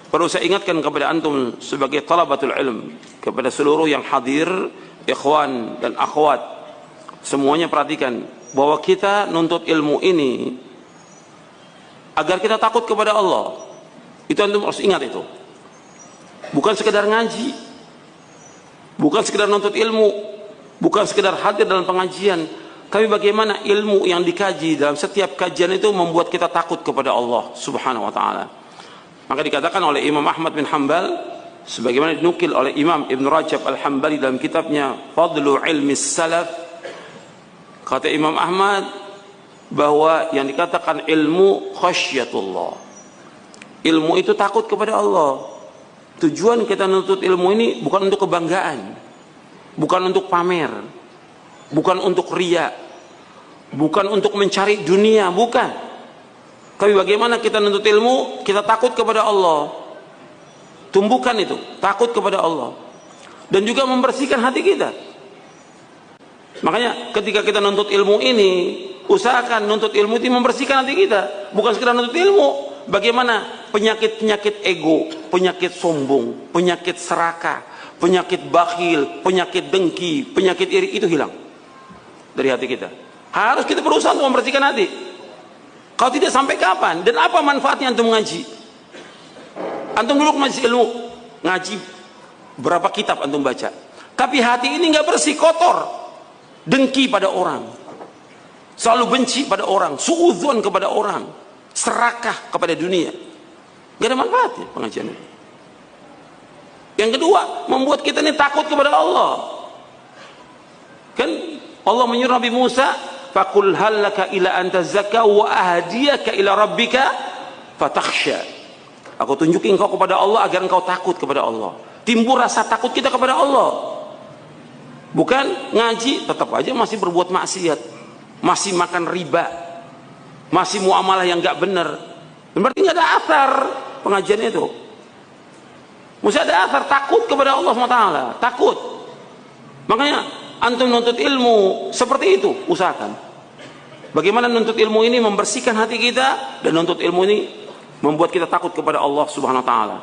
Perlu saya ingatkan kepada antum sebagai talabatul ilm, kepada seluruh yang hadir, ikhwan dan akhwat, semuanya perhatikan bahwa kita nuntut ilmu ini agar kita takut kepada Allah. Itu antum harus ingat itu. Bukan sekedar ngaji, bukan sekedar nuntut ilmu, bukan sekedar hadir dalam pengajian, tapi bagaimana ilmu yang dikaji dalam setiap kajian itu membuat kita takut kepada Allah Subhanahu wa taala. Maka dikatakan oleh Imam Ahmad bin Hanbal, sebagaimana dinukil oleh Imam Ibn Rajab Al-Hambali dalam kitabnya Fadlu Ilmi Salaf, kata Imam Ahmad bahwa yang dikatakan ilmu khasyatullah, ilmu itu takut kepada Allah. Tujuan kita menuntut ilmu ini bukan untuk kebanggaan, bukan untuk pamer, bukan untuk riya, bukan untuk mencari dunia, bukan. Tapi bagaimana kita menuntut ilmu, kita takut kepada Allah. Tumbuhkan itu, takut kepada Allah. Dan juga membersihkan hati kita. Makanya ketika kita nuntut ilmu ini, usahakan nuntut ilmu itu membersihkan hati kita. Bukan sekedar nuntut ilmu. Bagaimana penyakit-penyakit ego, penyakit sombong, penyakit serakah, penyakit bakhil, penyakit dengki, penyakit iri itu hilang dari hati kita. Harus kita berusaha untuk membersihkan hati. Kalau tidak, sampai kapan? Dan apa manfaatnya antum ngaji? Antum dulu ngaji ilmu, ngaji berapa kitab antum baca, tapi hati ini nggak bersih, kotor, dengki pada orang, selalu benci pada orang, suudzon kepada orang, serakah kepada dunia, nggak ada manfaatnya pengajian itu. Yang kedua, membuat kita ini takut kepada Allah. Kan Allah menyuruh Nabi Musa, fakul halaka ila anta zakka wa ahdiyaka ila rabbika fatakhsha. Aku tunjukin engkau kepada Allah agar engkau takut kepada Allah. Timbul rasa takut kita kepada Allah. Bukan ngaji tetap aja masih berbuat maksiat, masih makan riba, masih muamalah yang enggak benar. Berarti enggak ada asar pengajian itu. Mesti ada asar takut kepada Allah SWT, takut. Makanya antum nuntut ilmu seperti itu, usahakan. Bagaimana nuntut ilmu ini membersihkan hati kita, dan nuntut ilmu ini membuat kita takut kepada Allah Subhanahu wa taala.